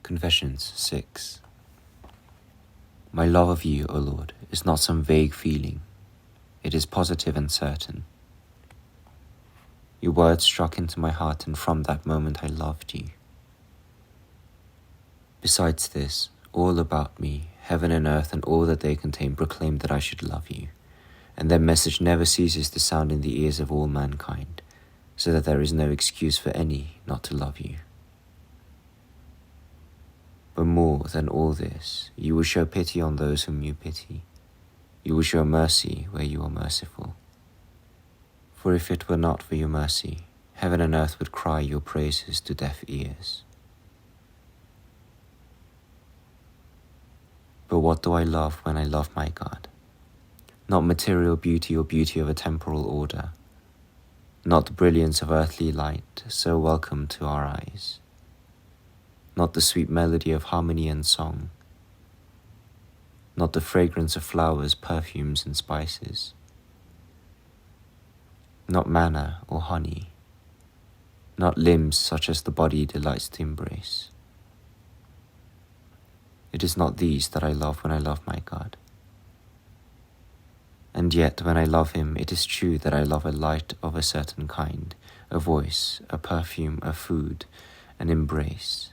Confessions 6. My love of you, O Lord, is not some vague feeling. It is positive and certain. Your words struck into my heart, and from that moment I loved you. Besides this, all about me, heaven and earth and all that they contain proclaim that I should love you, and their message never ceases to sound in the ears of all mankind, so that there is no excuse for any not to love you. But more than all this, you will show pity on those whom you pity. You will show mercy where you are merciful. For if it were not for your mercy, heaven and earth would cry your praises to deaf ears. But what do I love when I love my God? Not material beauty or beauty of a temporal order, not the brilliance of earthly light, so welcome to our eyes, not the sweet melody of harmony and song, not the fragrance of flowers, perfumes, and spices, not manna or honey, not limbs such as the body delights to embrace. It is not these that I love when I love my God. And yet, when I love him, it is true that I love a light of a certain kind, a voice, a perfume, a food, an embrace.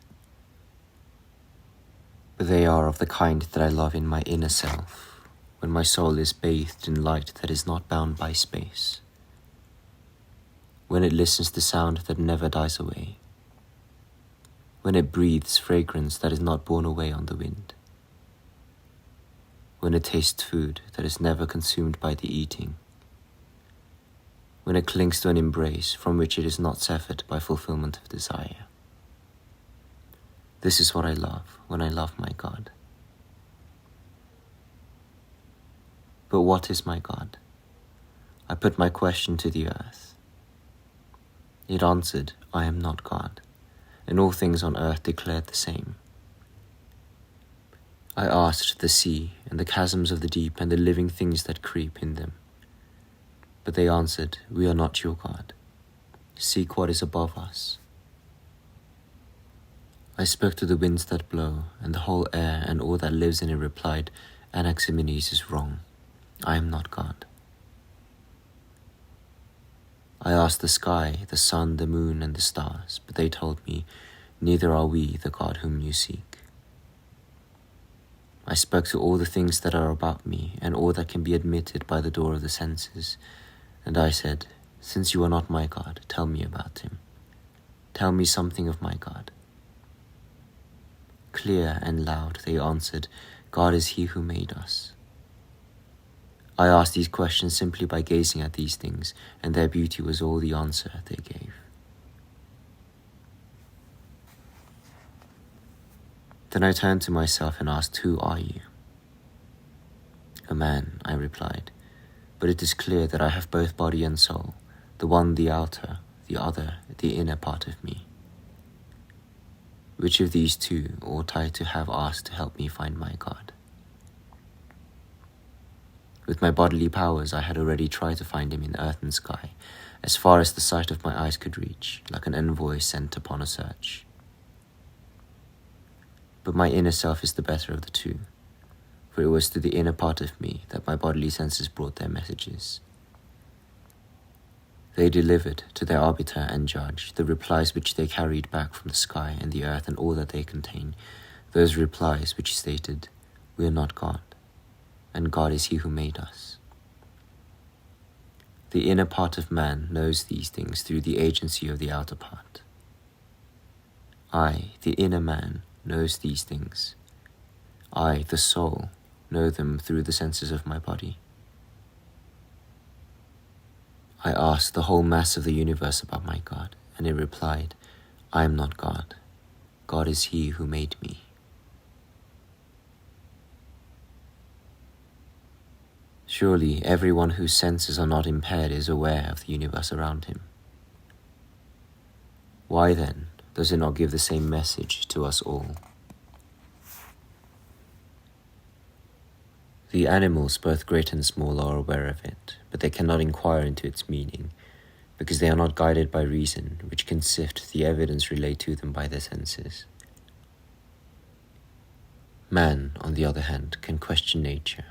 But they are of the kind that I love in my inner self, when my soul is bathed in light that is not bound by space, when it listens to sound that never dies away, when it breathes fragrance that is not borne away on the wind, when it tastes food that is never consumed by the eating, when it clings to an embrace from which it is not severed by fulfillment of desire. This is what I love when I love my God. But what is my God? I put my question to the earth. It answered, I am not God, and all things on earth declared the same. I asked the sea and the chasms of the deep and the living things that creep in them. But they answered, we are not your God. Seek what is above us. I spoke to the winds that blow, and the whole air and all that lives in it replied, Anaximenes is wrong. I am not God. I asked the sky, the sun, the moon, and the stars, but they told me, neither are we the God whom you seek. I spoke to all the things that are about me, and all that can be admitted by the door of the senses, and I said, since you are not my God, tell me about him. Tell me something of my God. Clear and loud they answered, God is he who made us. I asked these questions simply by gazing at these things, and their beauty was all the answer they gave. Then I turned to myself and asked, who are you? A man, I replied, but it is clear that I have both body and soul, the one the outer, the other the inner part of me. Which of these two ought I to have asked to help me find my God? With my bodily powers I had already tried to find him in earth and sky, as far as the sight of my eyes could reach, like an envoy sent upon a search. But my inner self is the better of the two, for it was to the inner part of me that my bodily senses brought their messages. They delivered to their arbiter and judge the replies which they carried back from the sky and the earth and all that they contain, those replies which stated, we are not God, and God is he who made us. The inner part of man knows these things through the agency of the outer part. I, the inner man, knows these things. I, the soul, know them through the senses of my body. I asked the whole mass of the universe about my God, and it replied, I am not God. God is he who made me. Surely everyone whose senses are not impaired is aware of the universe around him. Why then does it not give the same message to us all? The animals, both great and small, are aware of it, but they cannot inquire into its meaning, because they are not guided by reason, which can sift the evidence relayed to them by their senses. Man, on the other hand, can question nature.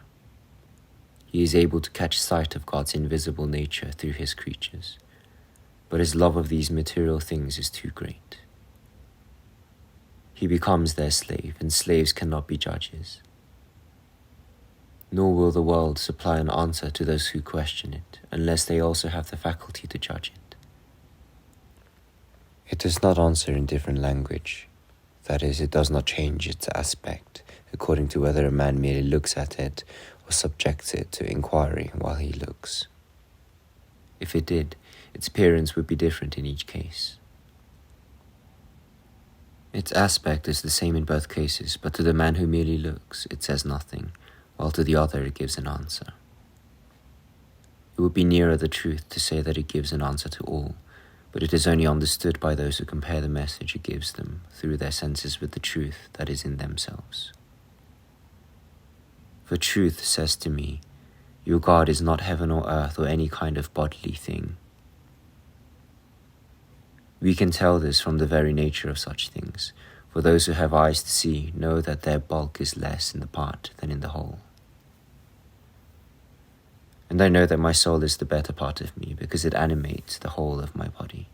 He is able to catch sight of God's invisible nature through his creatures, but his love of these material things is too great. He becomes their slave, and slaves cannot be judges. Nor will the world supply an answer to those who question it, unless they also have the faculty to judge it. It does not answer in different language. That is, it does not change its aspect according to whether a man merely looks at it or subjects it to inquiry while he looks. If it did, its appearance would be different in each case. Its aspect is the same in both cases, but to the man who merely looks, it says nothing, while to the other it gives an answer. It would be nearer the truth to say that it gives an answer to all, but it is only understood by those who compare the message it gives them through their senses with the truth that is in themselves. For truth says to me, your God is not heaven or earth or any kind of bodily thing. We can tell this from the very nature of such things, for those who have eyes to see know that their bulk is less in the part than in the whole. And I know that my soul is the better part of me because it animates the whole of my body.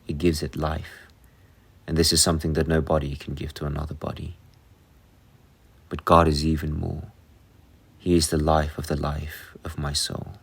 It gives it life, and this is something that no body can give to another body. But God is even more. He is the life of my soul.